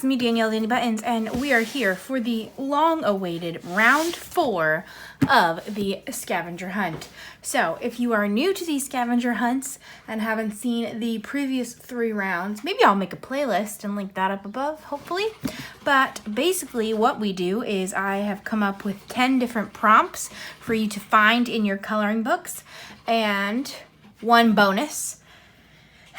Box, me Danielle Danibuttons, and we are here for the long-awaited round 4 of the scavenger hunt. So if you are new to these scavenger hunts and haven't seen the previous 3 rounds, maybe I'll make a playlist and link that up above, hopefully. But basically what we do is I have come up with 10 different prompts for you to find in your coloring books and 1 bonus.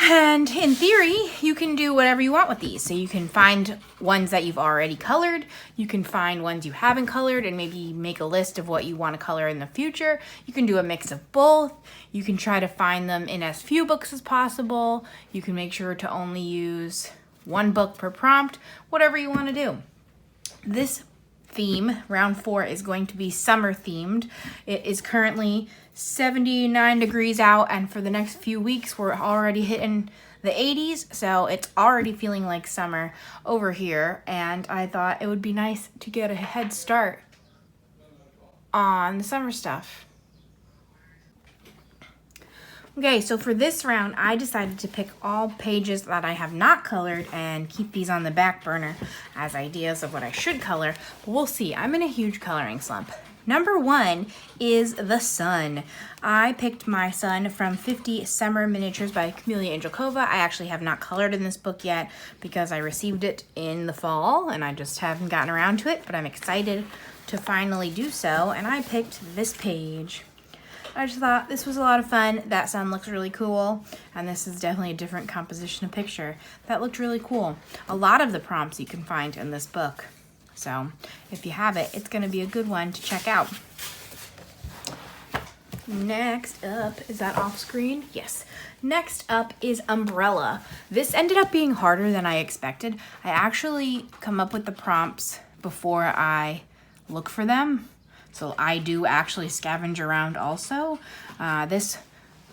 And in theory, you can do whatever you want with these. So you can find ones that you've already colored, you can find ones you haven't colored and maybe make a list of what you want to color in the future. You can do a mix of both. You can try to find them in as few books as possible. You can make sure to only use 1 book per prompt, whatever you want to do. This theme, round 4, is going to be summer themed. It is currently 79 degrees out, and for the next few weeks we're already hitting the 80s, so it's already feeling like summer over here, and I thought it would be nice to get a head start on the summer stuff. Okay, so for this round, I decided to pick all pages that I have not colored and keep these on the back burner as ideas of what I should color. But we'll see. I'm in a huge coloring slump. Number 1 is the sun. I picked my sun from 50 Summer Miniatures by Camelia Angelkova. I actually have not colored in this book yet because I received it in the fall and I just haven't gotten around to it, but I'm excited to finally do so. And I picked this page. I just thought this was a lot of fun. That sun looks really cool, and this is definitely a different composition of picture. That looked really cool. A lot of the prompts you can find in this book. So if you have it, it's going to be a good one to check out. Next up, is that off screen? Yes. Next up is umbrella. This ended up being harder than I expected. I actually come up with the prompts before I look for them. So I do actually scavenge around also. This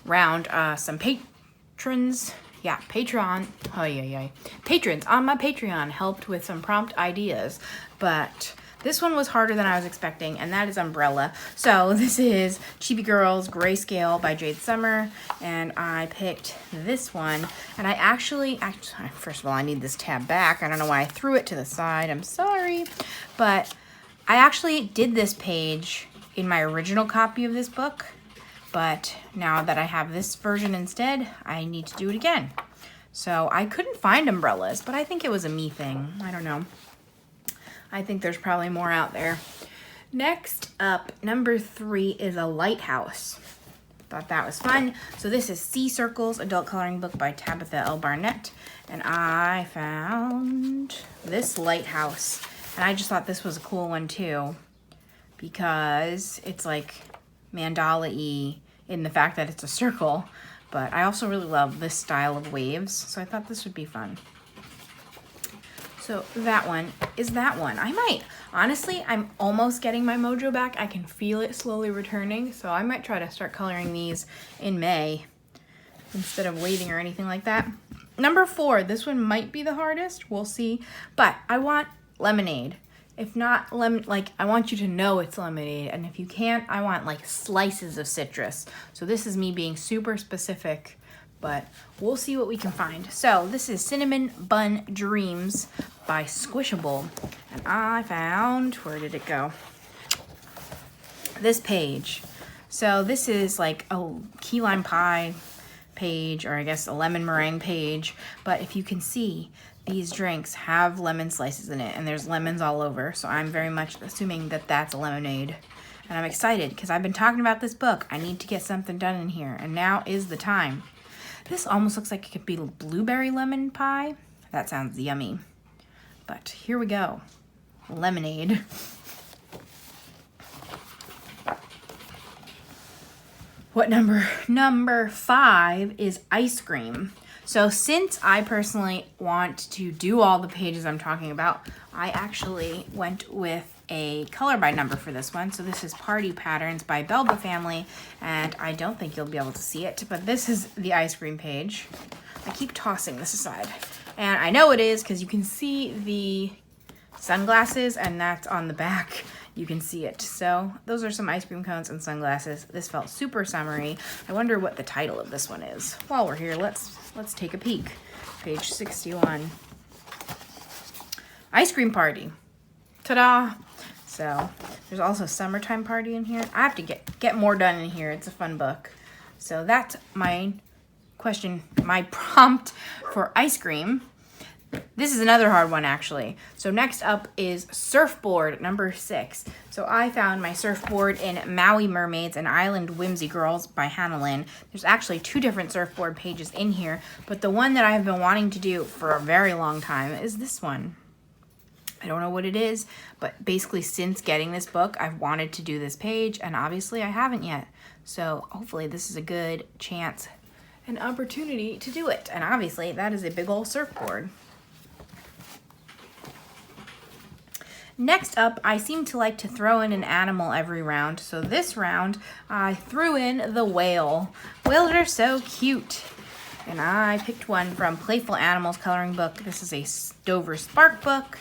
round, some patrons on my Patreon helped with some prompt ideas, but this one was harder than I was expecting, and that is umbrella. So this is Chibi Girls Grayscale by Jade Summer, and I picked this one, and I actually, first of all, I need this tab back. I don't know why I threw it to the side. I'm sorry, but I actually did this page in my original copy of this book, but now that I have this version instead, I need to do it again. So I couldn't find umbrellas, but I think it was a me thing. I don't know. I think there's probably more out there. Next up, number 3 is a lighthouse. Thought that was fun. So this is Sea Circles, adult coloring book by Tabitha L. Barnett, and I found this lighthouse. And I just thought this was a cool one too, because it's like mandala-y in the fact that it's a circle, but I also really love this style of waves, so I thought this would be fun. So that one is that one. Honestly, I'm almost getting my mojo back. I can feel it slowly returning, so I might try to start coloring these in May instead of waiting or anything like that. Number 4, this one might be the hardest, we'll see, but I want lemonade. If not lemon, like, I want you to know it's lemonade, and if you can't, I want like slices of citrus. So this is me being super specific, but we'll see what we can find. So this is Cinnamon Bun Dreams by Squishable, and I found, where did it go? This page. So this is like a key lime pie page, or I guess a lemon meringue page, but if you can see, these drinks have lemon slices in it, and there's lemons all over, so I'm very much assuming that that's a lemonade. And I'm excited because I've been talking about this book. I need to get something done in here, and now is the time. This almost looks like it could be blueberry lemon pie. That sounds yummy. But here we go. Lemonade. What number? Number 5 is ice cream. So since I personally want to do all the pages I'm talking about, I actually went with a color by number for this one. So this is Party Patterns by Belba Family, and I don't think you'll be able to see it, but this is the ice cream page. I keep tossing this aside, and I know it is because you can see the sunglasses, and that's on the back. You can see it. So those are some ice cream cones and sunglasses. This felt super summery. I wonder what the title of this one is. While we're here, let's take a peek. Page 61. ice cream party. Ta-da! So there's also summertime party in here. I have to get more done in here. It's a fun book. So that's my question, my prompt for ice cream. This is another hard one, actually. So next up is surfboard, number 6. So I found my surfboard in Maui Mermaids and Island Whimsy Girls by Hannah Lynn. There's actually 2 different surfboard pages in here, but the one that I've been wanting to do for a very long time is this one. I don't know what it is, but basically since getting this book, I've wanted to do this page, and obviously I haven't yet. So hopefully this is a good chance, an opportunity to do it. And obviously that is a big old surfboard. Next up, I seem to like to throw in an animal every round. So this round, I threw in the whale. Whales are so cute. And I picked one from Playful Animals coloring book. This is a Dover Spark book.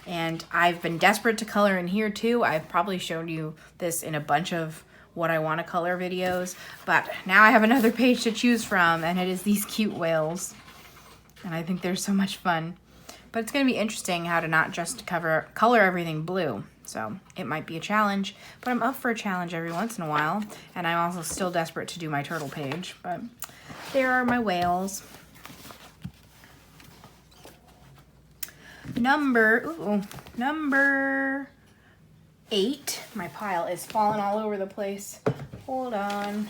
And I've been desperate to color in here too. I've probably showed you this in a bunch of what I want to color videos. But now I have another page to choose from, and it is these cute whales. And I think they're so much fun. But it's going to be interesting how to not just color everything blue. So it might be a challenge, but I'm up for a challenge every once in a while. And I'm also still desperate to do my turtle page. But there are my whales. Number 8. My pile is falling all over the place. Hold on.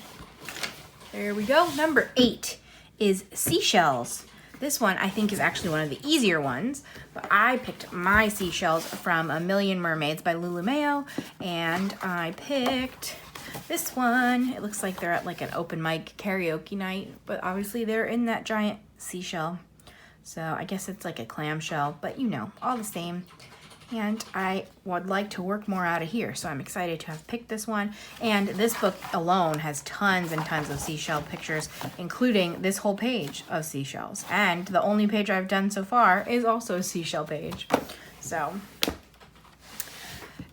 There we go. Number 8 is Seashells. This one I think is actually one of the easier ones, but I picked my seashells from A Million Mermaids by Lulu Mayo, and I picked this one. It looks like they're at like an open mic karaoke night, but obviously they're in that giant seashell. So I guess it's like a clamshell, but you know, all the same. And I would like to work more out of here, so I'm excited to have picked this one. And this book alone has tons and tons of seashell pictures, including this whole page of seashells. And the only page I've done so far is also a seashell page. So,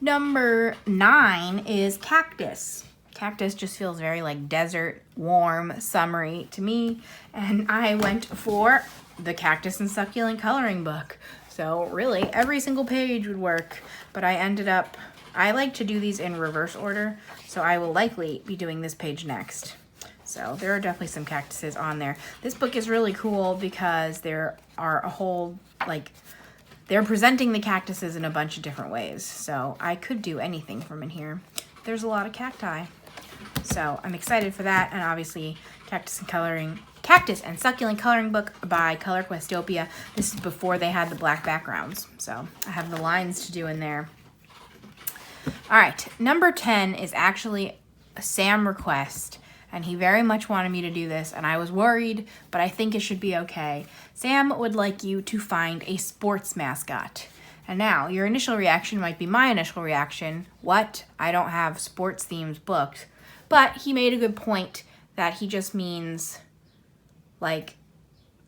number 9 is Cactus. Cactus just feels very like desert, warm, summery to me. And I went for the Cactus and Succulent coloring book. So really, every single page would work, but I like to do these in reverse order, so I will likely be doing this page next. So there are definitely some cactuses on there. This book is really cool because there are a whole, they're presenting the cactuses in a bunch of different ways. So I could do anything from in here. There's a lot of cacti. So I'm excited for that, and obviously Cactus and Succulent coloring book by Color Questopia. This is before they had the black backgrounds, so I have the lines to do in there. All right, number 10 is actually a Sam request, and he very much wanted me to do this, and I was worried, but I think it should be okay. Sam would like you to find a sports mascot. And now, your initial reaction might be my initial reaction. What? I don't have sports themes booked. But he made a good point that he just means like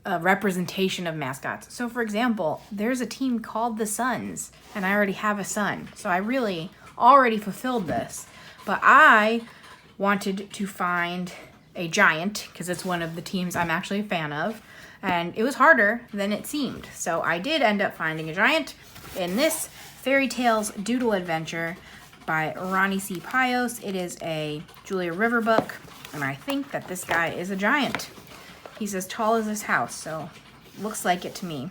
a representation of mascots. So for example, there's a team called the Suns, and I already have a sun. So I really already fulfilled this. But I wanted to find a giant, because it's one of the teams I'm actually a fan of, and it was harder than it seemed. So I did end up finding a giant in this Fairy Tales Doodle Adventure by Ronnie C. Pios. It is a Julia River book, and I think that this guy is a giant. He's as tall as this house, so looks like it to me.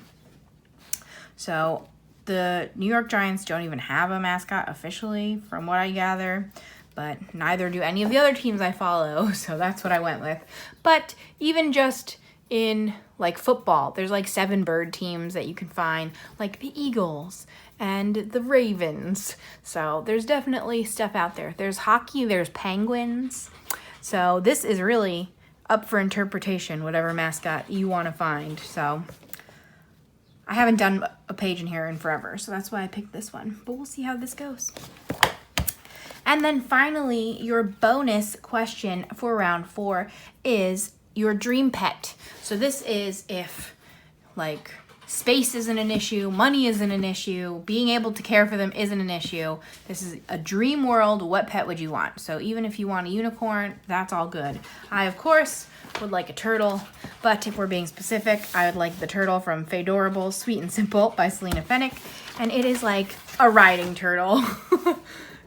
So the New York Giants don't even have a mascot officially, from what I gather, but neither do any of the other teams I follow, so that's what I went with. But even just in like football, there's like 7 bird teams that you can find, like the Eagles and the Ravens. So there's definitely stuff out there. There's hockey, there's penguins. So this is really up for interpretation, whatever mascot you want to find. So I haven't done a page in here in forever, so that's why I picked this one. But we'll see how this goes. And then finally, your bonus question for round 4 is your dream pet. So this is if, like, Space isn't an issue, money isn't an issue, being able to care for them isn't an issue. This is a dream world. What pet would you want? So even if you want a unicorn, that's all good. I, of course, would like a turtle, but if we're being specific, I would like the turtle from Fadorable Sweet and Simple by Selena Fennick, and it is like a riding turtle.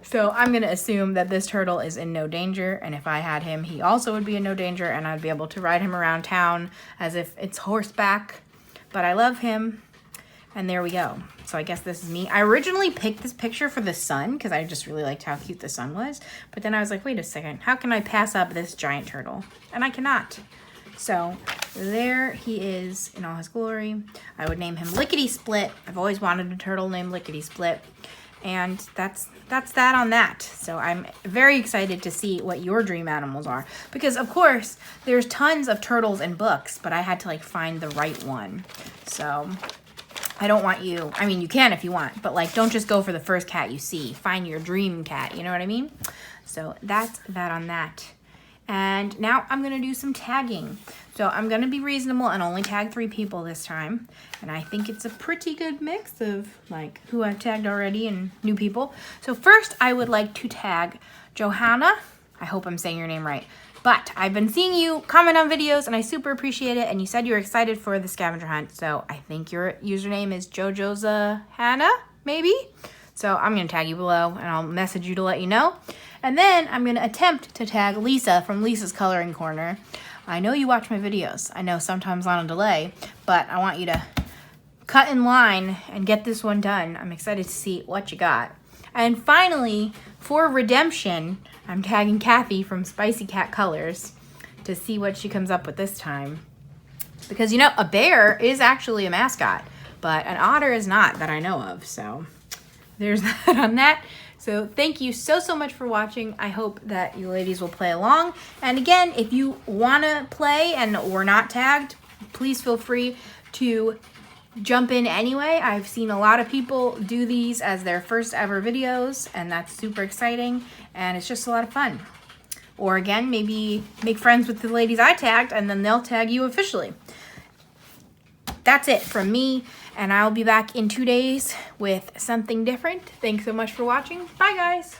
So I'm gonna assume that this turtle is in no danger, and if I had him, he also would be in no danger, and I'd be able to ride him around town as if it's horseback. But I love him, and there we go. So I guess this is me. I originally picked this picture for the sun because I just really liked how cute the sun was. But then I was like, wait a second, how can I pass up this giant turtle? And I cannot. So there he is in all his glory. I would name him Lickety Split. I've always wanted a turtle named Lickety Split. And that's that on that. So I'm very excited to see what your dream animals are. Because, of course, there's tons of turtles in books, but I had to, like, find the right one. So I don't want you... I mean, you can if you want, but, like, don't just go for the first cat you see. Find your dream cat, you know what I mean? So that's that on that. And now I'm going to do some tagging. So I'm going to be reasonable and only tag 3 people this time. And I think it's a pretty good mix of like who I've tagged already and new people. So first I would like to tag Johanna. I hope I'm saying your name right. But I've been seeing you comment on videos and I super appreciate it. And you said you were excited for the scavenger hunt. So I think your username is Jojo's Hannah, maybe? So I'm going to tag you below and I'll message you to let you know. And then I'm going to attempt to tag Lisa from Lisa's Coloring Corner. I know you watch my videos. I know sometimes on a delay, but I want you to cut in line and get this one done. I'm excited to see what you got. And finally, for redemption, I'm tagging Kathy from Spicy Cat Colors to see what she comes up with this time. Because, you know, a bear is actually a mascot, but an otter is not that I know of. So there's that on that. So thank you so much for watching. I hope that you ladies will play along. And again, if you want to play and we're not tagged, please feel free to jump in anyway. I've seen a lot of people do these as their first ever videos, and that's super exciting, and it's just a lot of fun. Or again, maybe make friends with the ladies I tagged, and then they'll tag you officially. That's it from me, and I'll be back in 2 days with something different. Thanks so much for watching. Bye, guys.